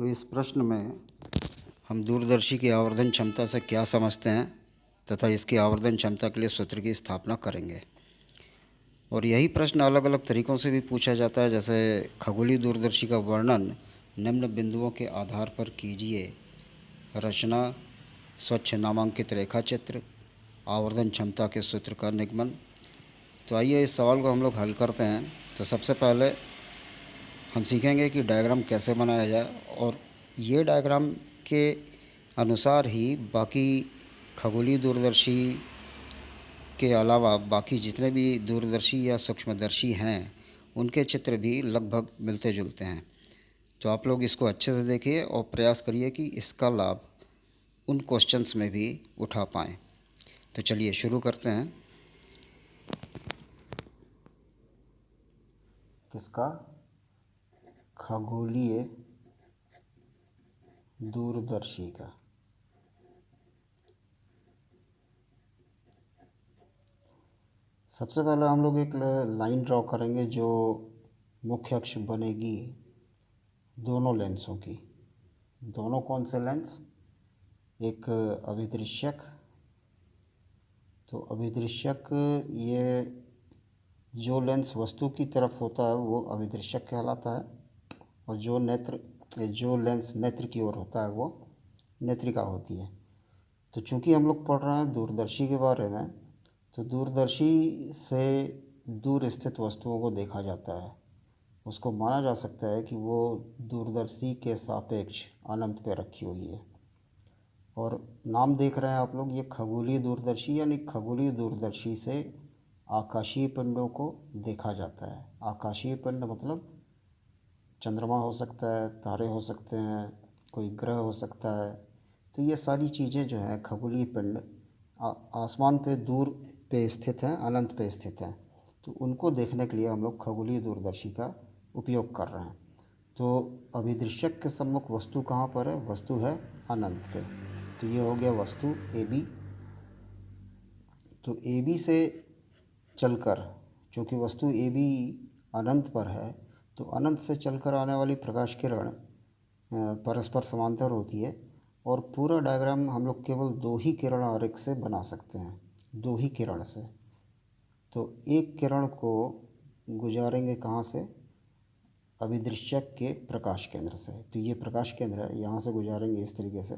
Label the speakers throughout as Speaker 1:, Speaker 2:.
Speaker 1: तो इस प्रश्न में हम दूरदर्शी की आवर्धन क्षमता से क्या समझते हैं तथा इसकी आवर्धन क्षमता के लिए सूत्र की स्थापना करेंगे। और यही प्रश्न अलग अलग तरीक़ों से भी पूछा जाता है, जैसे खगोलीय दूरदर्शी का वर्णन निम्न बिंदुओं के आधार पर कीजिए। रचना, स्वच्छ नामांकित रेखा चित्र, आवर्धन क्षमता के सूत्र का निगमन। तो आइए इस सवाल को हम लोग हल करते हैं। तो सबसे पहले हम सीखेंगे कि डायग्राम कैसे बनाया जाए, और ये डायग्राम के अनुसार ही बाकी खगोलीय दूरदर्शी के अलावा बाकी जितने भी दूरदर्शी या सूक्ष्मदर्शी हैं उनके चित्र भी लगभग मिलते जुलते हैं। तो आप लोग इसको अच्छे से देखिए और प्रयास करिए कि इसका लाभ उन क्वेश्चंस में भी उठा पाएँ। तो चलिए शुरू करते हैं। किसका? खगोलीय दूरदर्शी का। सबसे पहले हम लोग एक लाइन ड्रॉ करेंगे जो मुख्य अक्ष बनेगी दोनों लेंसों की। दोनों कौन से लेंस? एक अभिदृश्यक। तो अभिदृश्यक, ये जो लेंस वस्तु की तरफ होता है वो अभिदृश्यक कहलाता है, और जो लेंस नेत्र की ओर होता है वो नेत्रिका होती है। तो चूंकि हम लोग पढ़ रहे हैं दूरदर्शी के बारे में, तो दूरदर्शी से दूर स्थित वस्तुओं को देखा जाता है। उसको माना जा सकता है कि वो दूरदर्शी के सापेक्ष अनंत पे रखी हुई है। और नाम देख रहे हैं आप लोग, ये खगोलीय दूरदर्शी, यानी खगोलीय दूरदर्शी से आकाशीय पिंडों को देखा जाता है। आकाशीय पिंड मतलब चंद्रमा हो सकता है, तारे हो सकते हैं, कोई ग्रह हो सकता है। तो ये सारी चीज़ें जो हैं खगोलीय पिंड आसमान पे दूर पे स्थित हैं, अनंत पे स्थित हैं। तो उनको देखने के लिए हम लोग खगोलीय दूरदर्शी का उपयोग कर रहे हैं। तो अभिदृश्यक के सम्मुख वस्तु कहाँ पर है? वस्तु है अनंत पे। तो ये हो गया वस्तु ए बी। तो ए बी से चलकर, चूँकि वस्तु ए बी अनंत पर है, तो अनंत से चलकर आने वाली प्रकाश किरण परस्पर समांतर होती है। और पूरा डायग्राम हम लोग केवल दो ही किरण आरेख से बना सकते हैं, दो ही किरण से। तो एक किरण को गुजारेंगे कहाँ से? अभिदृश्यक के प्रकाश केंद्र से। तो ये प्रकाश केंद्र है, यहाँ से गुजारेंगे इस तरीके से,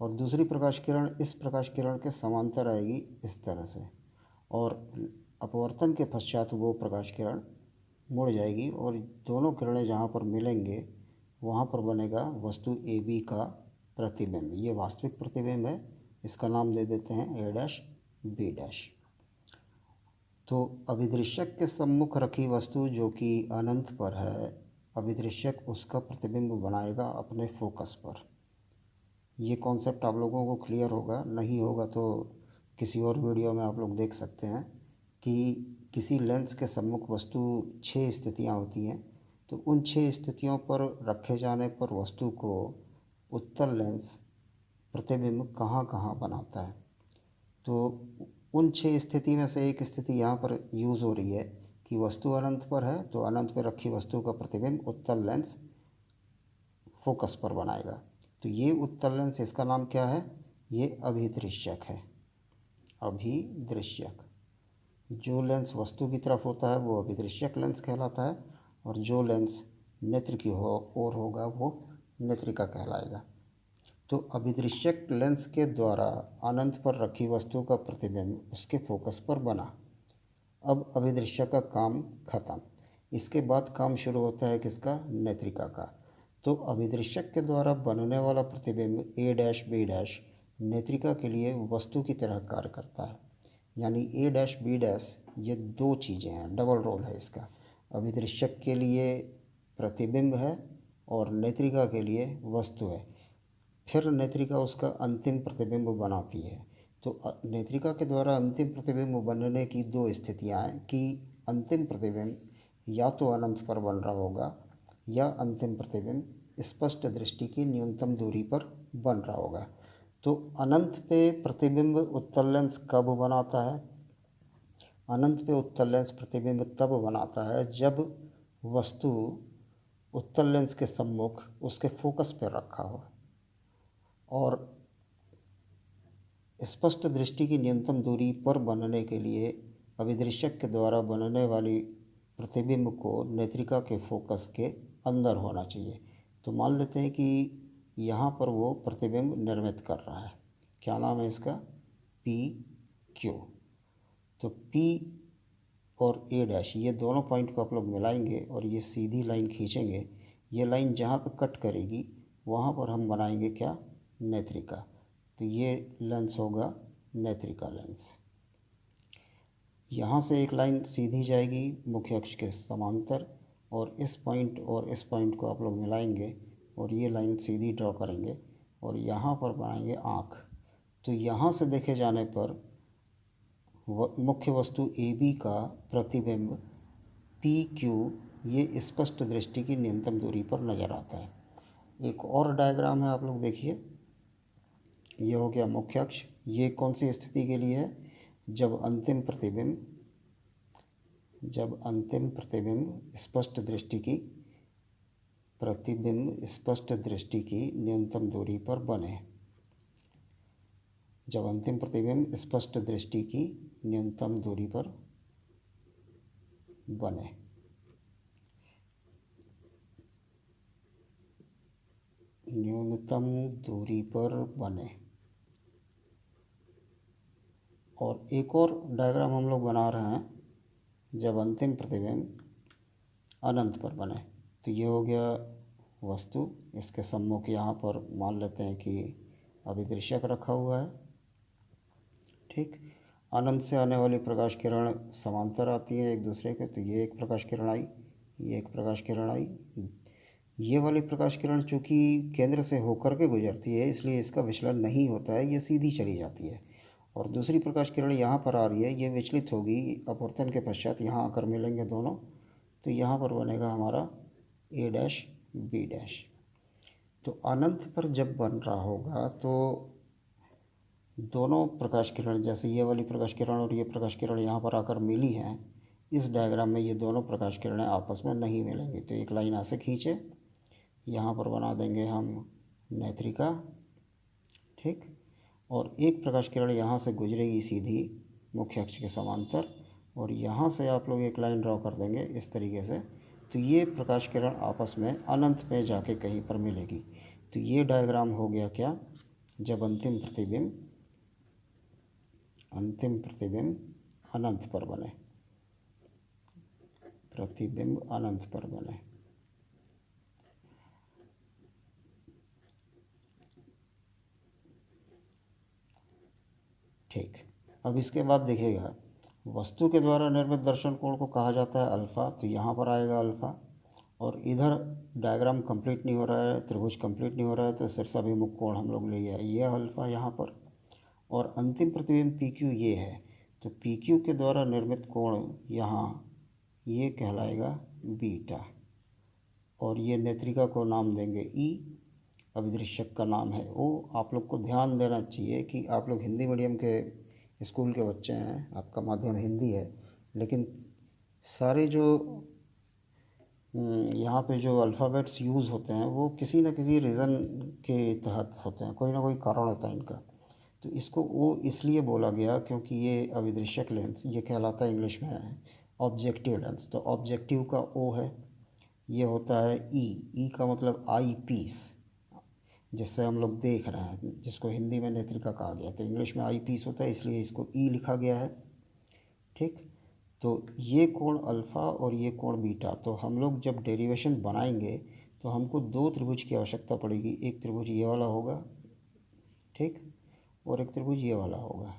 Speaker 1: और दूसरी प्रकाश किरण इस प्रकाश किरण के समांतर आएगी इस तरह से, और अपवर्तन के पश्चात वो प्रकाश किरण मुड़ जाएगी, और दोनों किरणें जहाँ पर मिलेंगे वहाँ पर बनेगा वस्तु ए बी का प्रतिबिंब। ये वास्तविक प्रतिबिंब है, इसका नाम दे देते हैं ए डैश बी डैश। तो अभिदृश्यक के सम्मुख रखी वस्तु जो कि अनंत पर है, अभिदृश्यक उसका प्रतिबिंब बनाएगा अपने फोकस पर। ये कॉन्सेप्ट आप लोगों को क्लियर होगा, नहीं होगा तो किसी और वीडियो में आप लोग देख सकते हैं कि किसी लेंस के सम्मुख वस्तु 6 स्थितियाँ होती हैं। तो उन 6 स्थितियों पर रखे जाने पर वस्तु को उत्तल लेंस प्रतिबिंब कहाँ कहाँ बनाता है। तो उन 6 स्थिति में से एक स्थिति यहाँ पर यूज़ हो रही है कि वस्तु अनंत पर है, तो अनंत पर रखी वस्तु का प्रतिबिंब उत्तल लेंस फोकस पर बनाएगा। तो ये उत्तल लेंस, इसका नाम क्या है? ये अभिदृश्यक है। अभिदृश्यक। जो लेंस वस्तु की तरफ होता है वो अभिदृश्यक लेंस कहलाता है, और जो लेंस नेत्र की ओर होगा वो नेत्रिका कहलाएगा। तो अभिदृश्यक लेंस के द्वारा अनंत पर रखी वस्तु का प्रतिबिंब उसके फोकस पर बना। अब अभिदृश्यक का काम खत्म। इसके बाद काम शुरू होता है किसका? नेत्रिका का। तो अभिदृश्यक के द्वारा बनने वाला प्रतिबिंब ए डैश बी डैश नेत्रिका के लिए वस्तु की तरह कार्य करता है। यानी ए डैश बी डैश ये दो चीज़ें हैं, डबल रोल है इसका। अभिदृश्यक के लिए प्रतिबिंब है और नेत्रिका के लिए वस्तु है। फिर नेत्रिका उसका अंतिम प्रतिबिंब बनाती है। तो नेत्रिका के द्वारा अंतिम प्रतिबिंब बनने की दो स्थितियाँ हैं कि अंतिम प्रतिबिंब या तो अनंत पर बन रहा होगा, या अंतिम प्रतिबिंब स्पष्ट दृष्टि की न्यूनतम दूरी पर बन रहा होगा। तो अनंत पे प्रतिबिंब उत्तल लेंस कब बनाता है? अनंत पे उत्तल लेंस प्रतिबिंब तब बनाता है जब वस्तु उत्तल लेंस के सम्मुख उसके फोकस पर रखा हो और स्पष्ट दृष्टि की न्यूनतम दूरी पर बनने के लिए अभिदृश्यक के द्वारा बनने वाली प्रतिबिंब को नेत्रिका के फोकस के अंदर होना चाहिए। तो मान लेते हैं कि यहाँ पर वो प्रतिबिंब निर्मित कर रहा है, क्या नाम है इसका, पी क्यू। तो पी और ए डैश ये दोनों पॉइंट को आप लोग मिलाएंगे और ये सीधी लाइन खींचेंगे। ये लाइन जहाँ पे कट करेगी वहाँ पर हम बनाएंगे क्या, नेत्रिका। तो ये लेंस होगा नेत्रिका लेंस। यहाँ से एक लाइन सीधी जाएगी मुख्य अक्ष के समांतर और इस पॉइंट को आप लोग मिलाएंगे और ये लाइन सीधी ड्रॉ करेंगे और यहाँ पर बनाएंगे आँख। तो यहाँ से देखे जाने पर मुख्य वस्तु ए बी का प्रतिबिंब पी क्यू ये स्पष्ट दृष्टि की न्यूनतम दूरी पर नज़र आता है। एक और डायग्राम है, आप लोग देखिए, ये हो गया मुख्य अक्ष। ये कौन सी स्थिति के लिए है, जब अंतिम प्रतिबिंब स्पष्ट दृष्टि की न्यूनतम दूरी पर बने। जब अंतिम प्रतिबिंब स्पष्ट दृष्टि की न्यूनतम दूरी पर बने। और एक और डायग्राम हम लोग बना रहे हैं, जब अंतिम प्रतिबिंब अनंत पर बने। तो ये हो गया वस्तु, इसके सम्मुख यहाँ पर मान लेते हैं कि अभिदृश्यक रखा हुआ है, ठीक। अनंत से आने वाली प्रकाश किरण समांतर आती है एक दूसरे के। तो ये एक प्रकाश किरण आई, ये एक प्रकाश किरण आई। ये वाली प्रकाश किरण चूँकि केंद्र से होकर के गुजरती है इसलिए इसका विचलन नहीं होता है, ये सीधी चली जाती है। और दूसरी प्रकाश किरण यहाँ पर आ रही है, ये विचलित होगी अपवर्तन के पश्चात, यहाँ आकर मिलेंगे दोनों। तो यहाँ पर बनेगा हमारा ए डैश बी डैश। तो अनंत पर जब बन रहा होगा तो दोनों प्रकाश किरण, जैसे ये वाली प्रकाश किरण और ये प्रकाश किरण यहाँ पर आकर मिली हैं, इस डायग्राम में ये दोनों प्रकाश किरणें आपस में नहीं मिलेंगी। तो एक लाइन ऐसे खींचे, यहाँ पर बना देंगे हम नेत्रिका, ठीक। और एक प्रकाश किरण यहाँ से गुजरेगी सीधी मुख्य अक्ष के समांतर और यहाँ से आप लोग एक लाइन ड्रॉ कर देंगे इस तरीके से। तो ये प्रकाश किरण आपस में अनंत में जाके कहीं पर मिलेगी। तो ये डायग्राम हो गया क्या, जब अंतिम प्रतिबिंब अनंत पर बने, प्रतिबिंब अनंत पर बने। ठीक। अब इसके बाद देखिएगा, वस्तु के द्वारा निर्मित दर्शन कोण को कहा जाता है अल्फ़ा। तो यहाँ पर आएगा अल्फ़ा। और इधर डायग्राम कंप्लीट नहीं हो रहा है, त्रिभुज कंप्लीट नहीं हो रहा है, तो शीर्षाभिमुख कोण हम लोग ले आए, ये अल्फ़ा यहाँ पर। और अंतिम प्रतिबिंब पी क्यू ये है। तो पी क्यू के द्वारा निर्मित कोण यहाँ ये कहलाएगा बीटा। और ये नेत्रिका को नाम देंगे ई, अभिदृश्यक का नाम है ओ। आप लोग को ध्यान देना चाहिए कि आप लोग हिंदी मीडियम के स्कूल के बच्चे हैं, आपका माध्यम हिंदी है, लेकिन सारे जो यहाँ पे जो अल्फ़ाबेट्स यूज़ होते हैं वो किसी न किसी रीज़न के तहत होते हैं, कोई ना कोई कारण होता है इनका। तो इसको ओ इसलिए बोला गया क्योंकि ये अभिदृश्यक लेंस ये कहलाता है इंग्लिश में ऑब्जेक्टिव लेंस। तो ऑब्जेक्टिव का ओ है, ये होता है ई का मतलब आई पीस, जिससे हम लोग देख रहे हैं, जिसको हिंदी में नेत्रिका कहा गया। तो इंग्लिश में आई पीस होता है इसलिए इसको ई लिखा गया है, ठीक। तो ये कोण अल्फ़ा और ये कोण बीटा। तो हम लोग जब डेरिवेशन बनाएंगे तो हमको दो त्रिभुज की आवश्यकता पड़ेगी। एक त्रिभुज ये वाला होगा, ठीक, और एक त्रिभुज ये वाला होगा।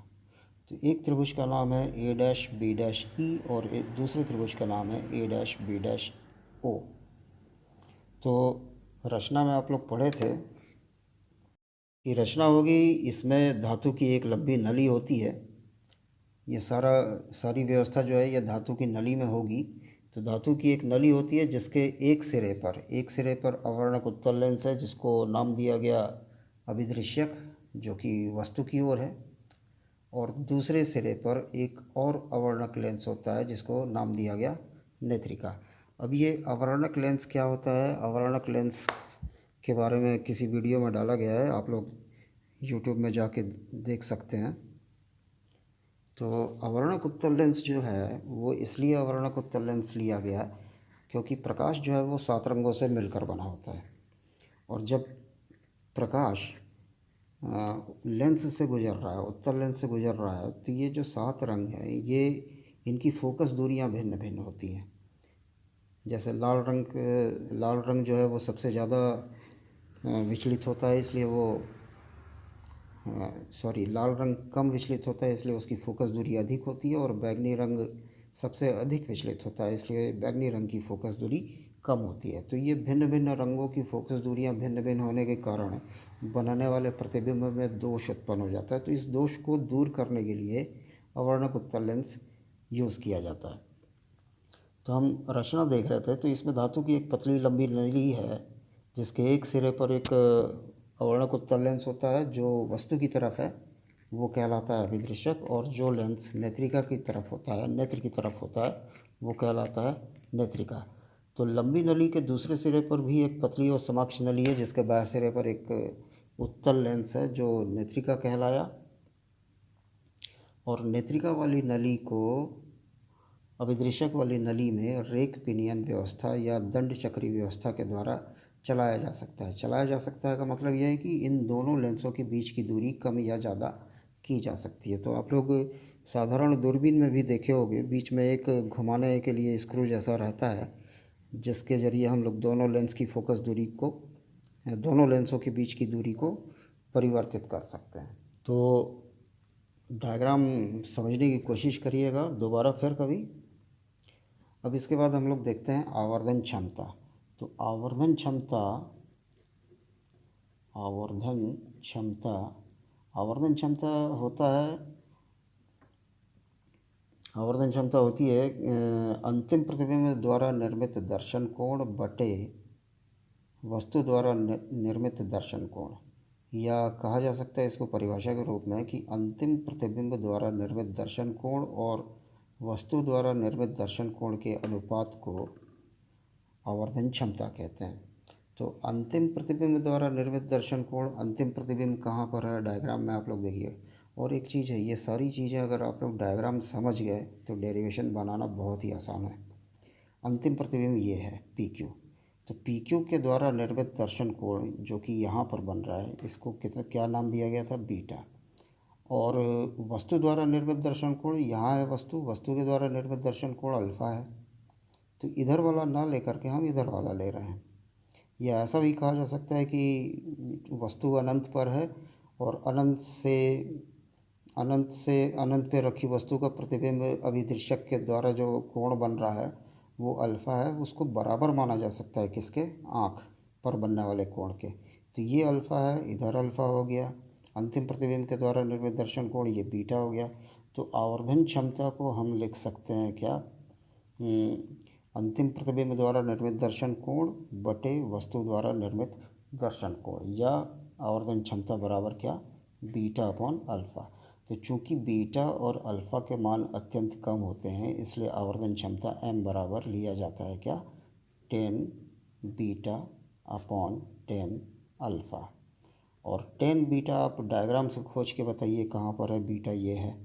Speaker 1: तो एक त्रिभुज का नाम है ए डैश बी डैश ई और दूसरे त्रिभुज का नाम है ए डैश बी डैश ओ। तो रचना में आप लोग पढ़े थे कि रचना होगी, इसमें धातु की एक लंबी नली होती है। ये सारी व्यवस्था जो है ये धातु की नली में होगी। तो धातु की एक नली होती है जिसके एक सिरे पर अवर्णक उत्तल लेंस है जिसको नाम दिया गया अभिदृश्यक, जो कि वस्तु की ओर है। और दूसरे सिरे पर एक और अवर्णक लेंस होता है जिसको नाम दिया गया नेत्रिका। अब ये अवर्णक लेंस क्या होता है? अवर्णक लेंस के बारे में किसी वीडियो में डाला गया है, आप लोग यूट्यूब में जाके देख सकते हैं। तो अवर्णक उत्तल लेंस जो है वो इसलिए अवर्णक उत्तल लेंस लिया गया है क्योंकि प्रकाश जो है वो 7 रंगों से मिलकर बना होता है, और जब प्रकाश लेंस से गुजर रहा है, उत्तल लेंस से गुजर रहा है, तो ये जो 7 रंग हैं ये इनकी फोकस दूरियां भिन्न भिन्न होती हैं। जैसे लाल रंग जो है वो सबसे ज़्यादा विचलित होता है, इसलिए वो लाल रंग कम विचलित होता है, इसलिए उसकी फोकस दूरी अधिक होती है, और बैगनी रंग सबसे अधिक विचलित होता है, इसलिए बैगनी रंग की फोकस दूरी कम होती है। तो ये भिन्न भिन्न रंगों की फोकस दूरियां भिन्न भिन्न होने के कारण बनाने वाले प्रतिबिंब में दोष उत्पन्न हो जाता है। तो इस दोष को दूर करने के लिए अवर्णक उत्तल लेंस यूज़ किया जाता है। तो हम रचना देख रहे थे, तो इसमें धातु की एक पतली लंबी नली है जिसके एक सिरे पर एक अवर्णक उत्तल लेंस होता है जो वस्तु की तरफ है, वो कहलाता है अभिदृश्यक, और जो लेंस नेत्रिका की तरफ होता है, नेत्र की तरफ होता है, वो कहलाता है नेत्रिका। तो लंबी नली के दूसरे सिरे पर भी एक पतली और समाक्ष नली है जिसके बाएं सिरे पर एक उत्तल लेंस है जो नेत्रिका कहलाया, और नेत्रिका वाली नली को अभिदृश्यक वाली नली में रेक पिनियन व्यवस्था या दंड चक्री व्यवस्था के द्वारा चलाया जा सकता है। चलाया जा सकता है का मतलब यह है कि इन दोनों लेंसों के बीच की दूरी कम या ज़्यादा की जा सकती है। तो आप लोग साधारण दूरबीन में भी देखे होंगे, बीच में एक घुमाने के लिए स्क्रू जैसा रहता है जिसके ज़रिए हम लोग दोनों लेंस की फोकस दूरी को, दोनों लेंसों के बीच की दूरी को परिवर्तित कर सकते हैं। तो डायग्राम समझने की कोशिश करिएगा दोबारा फिर कभी। अब इसके बाद हम लोग देखते हैं आवर्धन क्षमता। तो आवर्धन क्षमता होती है अंतिम प्रतिबिंब द्वारा निर्मित दर्शन कोण बटे वस्तु द्वारा निर्मित दर्शन कोण, या कहा जा सकता है इसको परिभाषा के रूप में कि अंतिम प्रतिबिंब द्वारा निर्मित दर्शन कोण और वस्तु द्वारा निर्मित दर्शन कोण के अनुपात को आवर्धन क्षमता कहते हैं। तो अंतिम प्रतिबिंब द्वारा निर्मित दर्शन कोण, अंतिम प्रतिबिंब कहाँ पर है डायग्राम में आप लोग देखिए। और एक चीज़ है, ये सारी चीज़ें अगर आप लोग डायग्राम समझ गए तो डेरिवेशन बनाना बहुत ही आसान है। अंतिम प्रतिबिंब ये है पी क्यू, तो पी क्यू के द्वारा निर्मित दर्शन कोण जो कि यहाँ पर बन रहा है, इसको क्या नाम दिया गया था? बीटा। और वस्तु द्वारा निर्मित दर्शन कोण, यहाँ है वस्तु के द्वारा निर्मित दर्शन कोण अल्फ़ा है। तो इधर वाला ना लेकर के हम इधर वाला ले रहे हैं। या ऐसा भी कहा जा सकता है कि वस्तु अनंत पर है और अनंत से अनंत पे रखी वस्तु का प्रतिबिंब अभिदृश्यक के द्वारा जो कोण बन रहा है वो अल्फ़ा है, उसको बराबर माना जा सकता है किसके? आँख पर बनने वाले कोण के। तो ये अल्फ़ा है, इधर अल्फ़ा हो गया। अंतिम प्रतिबिंब के द्वारा निर्मित दर्शन कोण ये बीटा हो गया। तो आवर्धन क्षमता को हम लिख सकते हैं क्या? अंतिम प्रतिबिंब द्वारा निर्मित दर्शन कोण बटे वस्तु द्वारा निर्मित दर्शन कोण, या आवर्धन क्षमता बराबर क्या? Beta upon alpha. तो चूँकि बीटा और अल्फ़ा के मान अत्यंत कम होते हैं, इसलिए आवर्धन क्षमता m बराबर लिया जाता है क्या? 10 बीटा अपॉन 10 अल्फ़ा। और 10 बीटा आप डायग्राम से खोज के बताइए कहाँ पर है बीटा? ये है।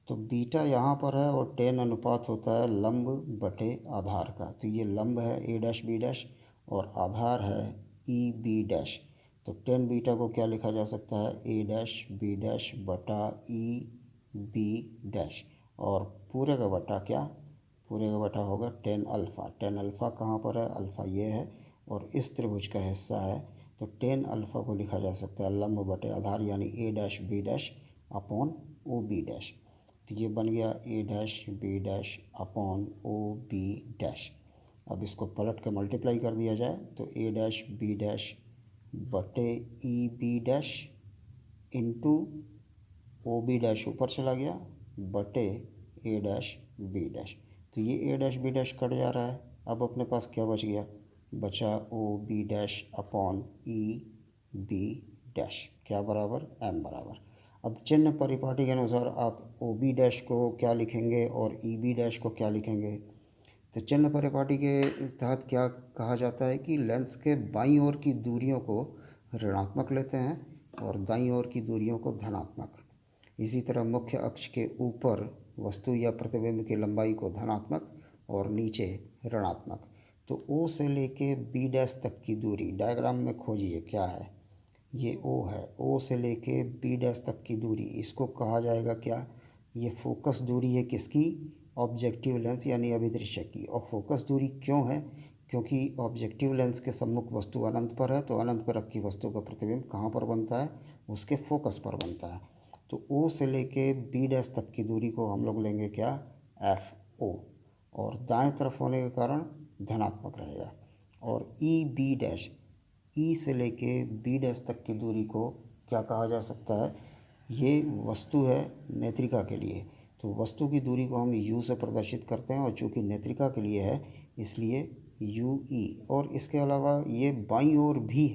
Speaker 1: तो बीटा यहाँ पर है और 10 अनुपात होता है लंब बटे आधार का। तो ये लंब है ए डैश बी डैश और आधार है ई बी डैश। तो 10 बीटा को क्या लिखा जा सकता है? ए डैश बी डैश बटा ई बी डैश, और पूरे का बटा क्या? पूरे का बटा होगा 10 अल्फ़ा। 10 अल्फ़ा कहाँ पर है? अल्फ़ा ये है और इस त्रिभुज का हिस्सा है। तो 10 अल्फ़ा को लिखा जा सकता है लंब बटे आधार यानी A dash B dash upon O B dash. तो ये बन गया A dash B dash upon O B dash. अब इसको पलट के मल्टीप्लाई कर दिया जाए तो ए डैश बी डैश बटे E B dash into O B dash ऊपर चला गया बटे ए डैश बी डैश। तो ये A dash B dash cut जा रहा है। अब अपने पास क्या बच गया? बचा O B dash upon E B dash, क्या बराबर? एम बराबर। अब चिन्ह परिपाटी के अनुसार आप ओ बी डैश को क्या लिखेंगे और ई बी डैश को क्या लिखेंगे? तो चिन्ह परिपाटी के तहत क्या कहा जाता है कि लेंस के बाईं ओर की दूरियों को ऋणात्मक लेते हैं और दाईं ओर की दूरियों को धनात्मक। इसी तरह मुख्य अक्ष के ऊपर वस्तु या प्रतिबिंब की लंबाई को धनात्मक और नीचे ऋणात्मक। तो ओ से लेके बी डैश तक की दूरी डायग्राम में खोजिए क्या है। ये ओ है, ओ से लेके बी डैश तक की दूरी, इसको कहा जाएगा क्या, ये फोकस दूरी है किसकी, ऑब्जेक्टिव लेंस यानी अभिदृश्य की। और फोकस दूरी क्यों है, क्योंकि ऑब्जेक्टिव लेंस के सम्मुख वस्तु अनंत पर है, तो अनंत पर रखी वस्तु का प्रतिबिंब कहाँ पर बनता है, उसके फोकस पर बनता है। तो ओ से लेके बी डैश तक की दूरी को हम लोग लेंगे क्या, एफ ओ, और दाएं तरफ होने के कारण धनात्मक रहेगा। और ई बी डैश, ई से लेके बी डैश तक की दूरी को क्या कहा जा सकता है, ये वस्तु है नेत्रिका के लिए, तो वस्तु की दूरी को हम यू से प्रदर्शित करते हैं, और चूँकि नेत्रिका के लिए है इसलिए यू ई। और इसके अलावा ये बाईं ओर भी है,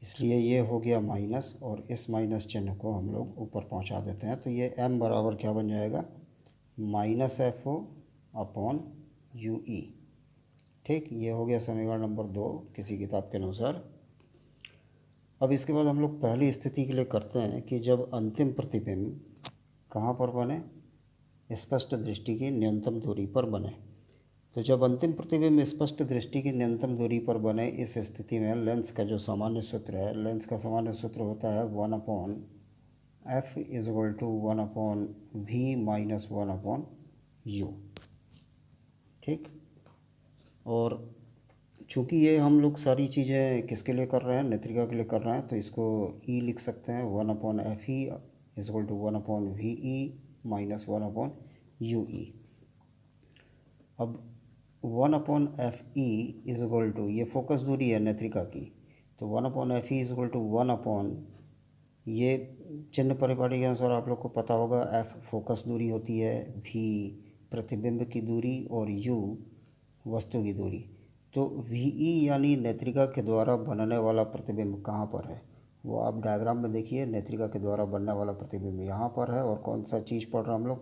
Speaker 1: इसलिए ये हो गया माइनस, और इस माइनस चिन्ह को हम लोग ऊपर पहुंचा देते हैं। तो ये m बराबर क्या बन जाएगा, minus F O upon U E. ठीक, ये हो गया समीकरण नंबर 2 किसी किताब के अनुसार। अब इसके बाद हम लोग पहली स्थिति के लिए करते हैं कि जब अंतिम प्रतिबिंब कहाँ पर बने, स्पष्ट दृष्टि की न्यूनतम दूरी पर बने। तो जब अंतिम प्रतिबिंब स्पष्ट दृष्टि की न्यूनतम दूरी पर बने, इस स्थिति में लेंस का जो सामान्य सूत्र है, लेंस का सामान्य सूत्र होता है 1/f = 1/v - 1/u। ठीक, और चूँकि ये हम लोग सारी चीज़ें किसके लिए कर रहे हैं, नेत्रिका के लिए कर रहे हैं, तो इसको ई लिख सकते हैं 1/fe = 1/ve - 1/ue। अब 1/fe = ये फोकस दूरी है नेत्रिका की, तो 1/fe = 1/, ये चिन्ह परिपाटी के अनुसार आप लोग को पता होगा, f फोकस दूरी होती है, v प्रतिबिंब की दूरी और u वस्तु की दूरी। तो ve यानी नेत्रिका के द्वारा बनने वाला प्रतिबिंब कहाँ पर है, वो आप डायग्राम में देखिए। नेत्रिका के द्वारा बनने वाला प्रतिबिंब यहाँ पर है, और कौन सा चीज़ पढ़ रहे हैं हम लोग,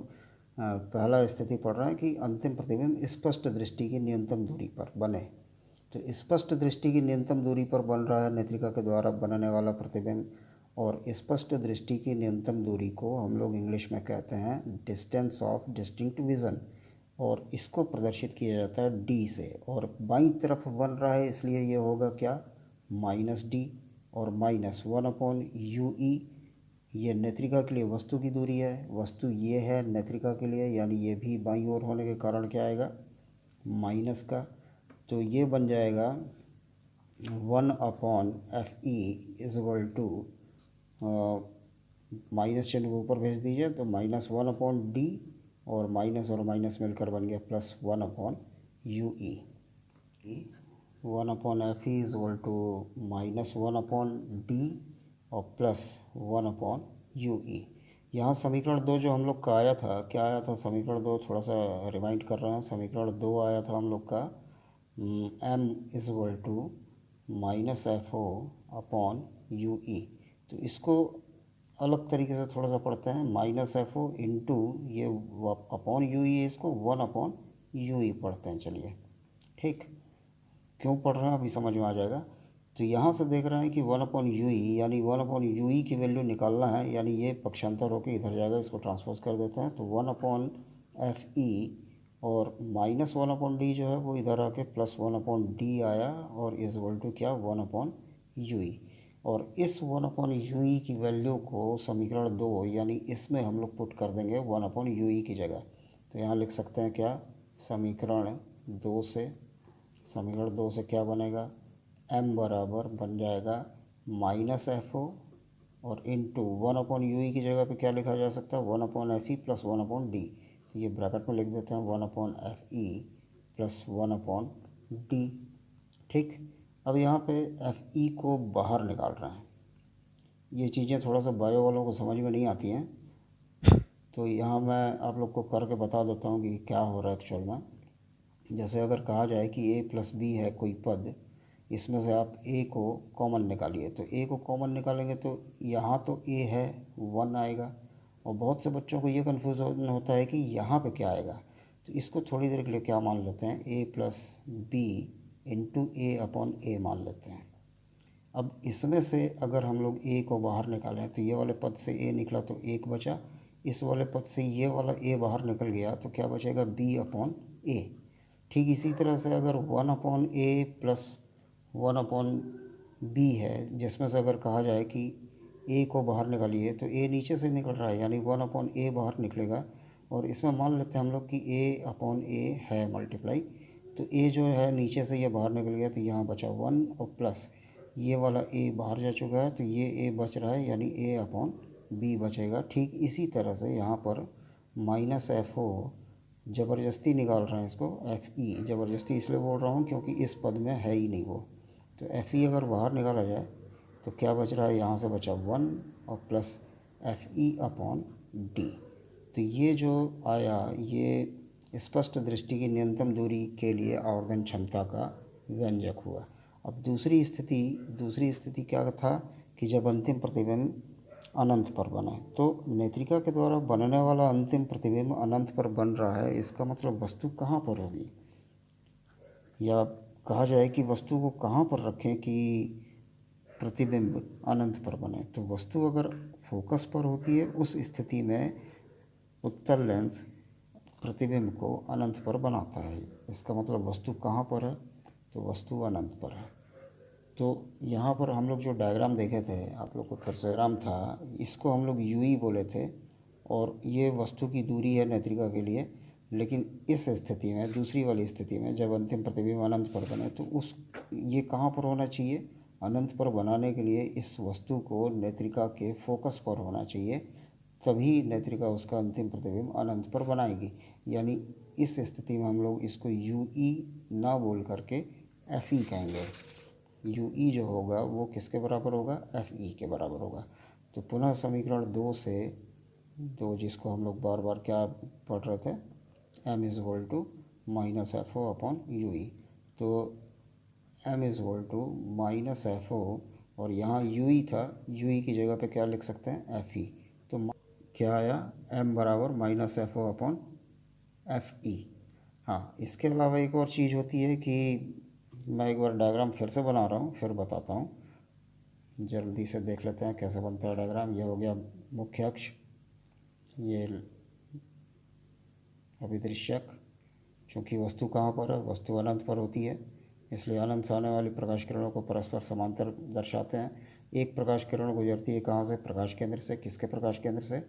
Speaker 1: पहला स्थिति पढ़ रहे हैं कि अंतिम प्रतिबिंब स्पष्ट दृष्टि की न्यूनतम दूरी पर बने। तो स्पष्ट दृष्टि की न्यूनतम दूरी पर बन रहा है नेत्रिका के द्वारा बनने वाला प्रतिबिंब, और स्पष्ट दृष्टि की न्यूनतम दूरी को हम लोग इंग्लिश में कहते हैं डिस्टेंस ऑफ डिस्टिंक्ट विज़न, और इसको प्रदर्शित किया जाता है डी से, और बाईं तरफ बन रहा है इसलिए ये होगा क्या, -d, और -1/ue। ये नेत्रिका के लिए वस्तु की दूरी है, वस्तु ये है नेत्रिका के लिए, यानी ये भी बाईं ओर होने के कारण क्या आएगा, माइनस का। तो ये बन जाएगा 1/fe = माइनस चिन्ह को ऊपर भेज दीजिए, तो -1/d, और माइनस मिलकर बन गया +1/ue। 1/fe = -1/d और +1/ue। यहाँ समीकरण 2 जो हम लोग का आया था, क्या आया था समीकरण 2, थोड़ा सा रिमाइंड कर रहे हैं। समीकरण 2 आया था हम लोग का m = -FO/UE। तो इसको अलग तरीके से थोड़ा सा पढ़ते हैं, -FO इंटू ये अपॉन UE, इसको 1/UE पढ़ते हैं। चलिए ठीक, क्यों पढ़ रहे हैं अभी समझ में आ जाएगा। तो यहाँ से देख रहे हैं कि 1/UE यानी 1/UE की वैल्यू निकालना है, यानी ये पक्षांतर होकर इधर जाएगा, इसको ट्रांसपोज कर देते हैं। तो 1/FE और -1/d जो है वो इधर आके +1/d आया, और = क्या, 1/UE। और इस 1/UE की वैल्यू को समीकरण 2 यानी इसमें हम लोग पुट कर देंगे 1/UE की जगह। तो यहाँ लिख सकते हैं क्या, समीकरण 2 से क्या बनेगा, m बराबर बन जाएगा -FO और इंटू 1/UE की जगह पे क्या लिखा जा सकता है, 1/FE + 1/d। तो ये ब्रैकेट में लिख देते हैं 1/FE + 1/d। ठीक, अब यहाँ पे FE को बाहर निकाल रहे हैं। ये चीज़ें थोड़ा सा बायो वालों को समझ में नहीं आती हैं, तो यहाँ मैं आप लोग को करके बता देता हूँ कि क्या हो रहा है एक्चुअल में। जैसे अगर कहा जाए कि a + b है कोई पद, इसमें से आप a को कॉमन निकालिए, तो a को कॉमन निकालेंगे तो यहाँ तो a है 1 आएगा, और बहुत से बच्चों को ये कन्फ्यूज़न होता है कि यहाँ पे क्या आएगा। तो इसको थोड़ी देर के लिए क्या मान लेते हैं, a plus B into A upon A मान लेते हैं। अब इसमें से अगर हम लोग a को बाहर निकालें तो ये वाले पद से a निकला तो 1 बचा, इस वाले पद से ये वाला a बाहर निकल गया तो क्या बचेगा, b अपॉन ए। ठीक इसी तरह से अगर 1 अपॉन ए प्लस 1 अपॉन बी है, जिसमें से अगर कहा जाए कि a को बाहर निकालिए तो a नीचे से निकल रहा है, यानी 1 अपॉन ए बाहर निकलेगा। और इसमें मान लेते हैं हम लोग कि a अपॉन ए है मल्टीप्लाई, तो a जो है नीचे से ये बाहर निकल गया तो यहाँ बचा 1 और प्लस ये वाला a बाहर जा चुका है तो ये a बच रहा है, यानी a अपॉन b बचेगा। ठीक इसी तरह से यहाँ पर माइनस एफ हो, ज़बरदस्ती निकाल रहे हैं इसको, एफ ई ज़बरदस्ती इसलिए बोल रहा हूँ क्योंकि इस पद में है ही नहीं वो। तो एफ ई अगर बाहर निकाला जाए तो क्या बच रहा है, यहाँ से बचा 1 और plus F E upon D. तो ये जो आया ये स्पष्ट दृष्टि की न्यूनतम दूरी के लिए आवर्धन क्षमता का व्यंजक हुआ। अब दूसरी स्थिति क्या था कि जब अंतिम प्रतिबिंब अनंत पर बने, तो नेत्रिका के द्वारा बनने वाला अंतिम प्रतिबिंब अनंत पर बन रहा है, इसका मतलब वस्तु कहाँ पर होगी, या कहा जाए कि वस्तु को कहाँ पर रखें कि प्रतिबिंब अनंत पर बने। तो वस्तु अगर फोकस पर होती है उस स्थिति में उत्तल लेंस प्रतिबिंब को अनंत पर बनाता है। इसका मतलब वस्तु कहाँ पर है, तो वस्तु अनंत पर है। तो यहाँ पर हम लोग जो डायग्राम देखे थे, आप लोग को कर्सोग्राम था, इसको हम लोग यू ई बोले थे और ये वस्तु की दूरी है नेत्रिका के लिए। लेकिन इस स्थिति में, दूसरी वाली स्थिति में, जब अंतिम प्रतिबिंब अनंत पर बने तो ये कहाँ पर होना चाहिए, अनंत पर बनाने के लिए इस वस्तु को नेत्रिका के फोकस पर होना चाहिए, तभी नेत्रिका उसका अंतिम प्रतिबिंब अनंत पर बनाएगी। यानी इस स्थिति में हम लोग इसको यू ई ना बोल करके एफ ई कहेंगे। यू ई जो होगा वो किसके बराबर होगा, एफ ई के बराबर होगा। तो पुनः समीकरण 2 से, जिसको हम लोग बार बार क्या पढ़ रहे थे, m is equal to minus F O upon U E. तो m is equal to minus F O और यहाँ यू ई था, यू ई की जगह पे क्या लिख सकते हैं, एफ ई। तो क्या आया, m बराबर minus F O upon F E. हाँ, इसके अलावा एक और चीज़ होती है कि मैं एक बार डायग्राम फिर से बना रहा हूँ, फिर बताता हूँ, जल्दी से देख लेते हैं कैसे बनता है डायग्राम। ये हो गया मुख्य अक्ष, ये अभिदृश्यक। चूँकि वस्तु कहाँ पर है, वस्तु अनंत पर होती है, इसलिए अनंत से आने वाली प्रकाश किरणों को परस्पर समांतर दर्शाते हैं। एक प्रकाश किरण गुजरती है कहाँ से, प्रकाश केंद्र से। किसके प्रकाश केंद्र से,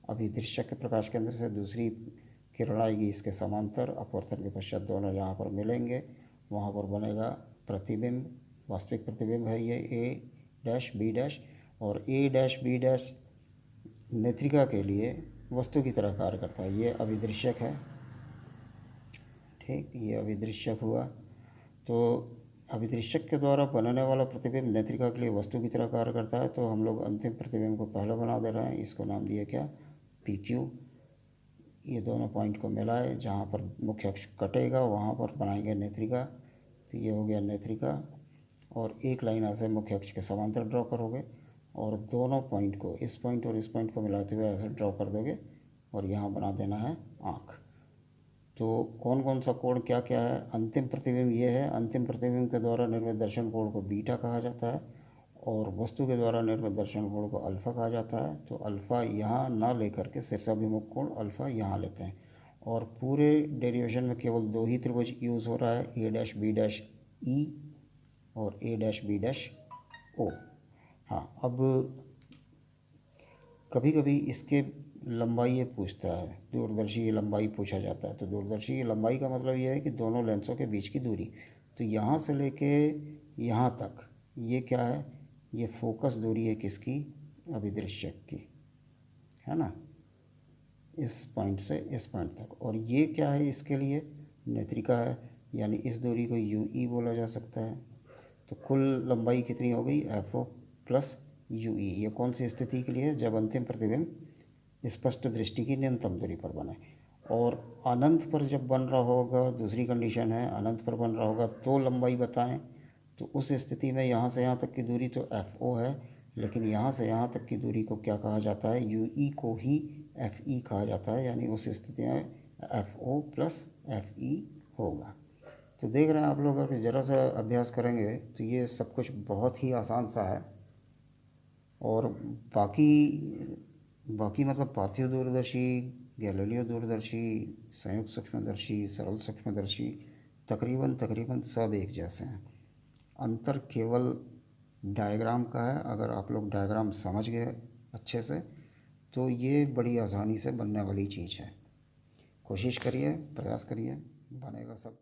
Speaker 1: अभिदृश्यक के प्रकाश केंद्र से। दूसरी किरण आएगी इसके समांतर, अपवर्तन के पश्चात दोनों जहाँ पर मिलेंगे वहाँ पर बनेगा प्रतिबिंब। वास्तविक प्रतिबिंब है ये ए डैश बी डैश, और ए डैश बी डैश नेत्रिका के लिए वस्तु की तरह कार्य करता है। ये अभिदृश्यक है, ठीक, ये अभिदृश्यक हुआ। तो अभिदृश्यक के द्वारा बनने वाला प्रतिबिंब नेत्रिका के लिए वस्तु की तरह कार्य करता है। तो हम लोग अंतिम प्रतिबिंब को पहले बना दे रहे हैं, इसको नाम दिया क्या, पी क्यू। ये दोनों पॉइंट को मिलाए, जहाँ पर मुख्य अक्ष कटेगा वहाँ पर बनाएंगे नेत्रिका। तो ये हो गया नेत्रिका, और एक लाइन ऐसे मुख्य अक्ष के समांतर ड्रॉ करोगे और दोनों पॉइंट को, इस पॉइंट और इस पॉइंट को मिलाते हुए ऐसे ड्रॉ कर दोगे और यहाँ बना देना है आँख। तो कौन कौन सा कोण क्या क्या है, अंतिम प्रतिबिंब ये है। अंतिम प्रतिबिंब के द्वारा निर्मित दर्शन कोण को बीटा कहा जाता है और वस्तु के द्वारा निर्मित दर्शन कोण को अल्फ़ा कहा जाता है। तो अल्फ़ा यहाँ ना लेकर के शीर्षाभिमुख कोण अल्फ़ा यहाँ लेते हैं। और पूरे डेरिवेशन में केवल 2 ही त्रिभुज यूज़ हो रहा है, ए डैश बी डैश ई और ए डैश बी डैश ओ। हाँ, अब कभी कभी इसके लंबाई ये पूछता है, दूरदर्शी की लंबाई पूछा जाता है। तो दूरदर्शी की लंबाई का मतलब ये है कि दोनों लेंसों के बीच की दूरी। तो यहाँ से लेके यहाँ तक ये क्या है, ये फोकस दूरी है किसकी, अभिदृश्यक की, है ना, इस पॉइंट से इस पॉइंट तक। और ये क्या है, इसके लिए नेत्रिका है, यानी इस दूरी को यू ई बोला जा सकता है। तो कुल लंबाई कितनी हो गई, F O plus U E. ये कौन सी स्थिति के लिए है, जब अंतिम प्रतिबिंब स्पष्ट दृष्टि की न्यूनतम दूरी पर बने। और अनंत पर जब बन रहा होगा, दूसरी कंडीशन है, अनंत पर बन रहा होगा तो लंबाई बताएं। तो उस स्थिति में यहाँ से यहाँ तक की दूरी तो एफ ओ है, लेकिन यहाँ से यहाँ तक की दूरी को क्या कहा जाता है, यू ई को ही एफ ई कहा जाता है। यानी उस स्थिति में एफ ओ प्लस FE होगा। तो देख रहे हैं आप लोग, अगर ज़रा सा अभ्यास करेंगे तो ये सब कुछ बहुत ही आसान सा है। और बाकी बाकी मतलब पार्थिव दूरदर्शी, गैलीलियो दूरदर्शी, संयुक्त सूक्ष्मदर्शी, सरल सूक्ष्मदर्शी तकरीबन तकरीबन सब एक जैसे हैं। अंतर केवल डायग्राम का है। अगर आप लोग डायग्राम समझ गए अच्छे से तो ये बड़ी आसानी से बनने वाली चीज़ है। कोशिश करिए, प्रयास करिए, बनेगा सब।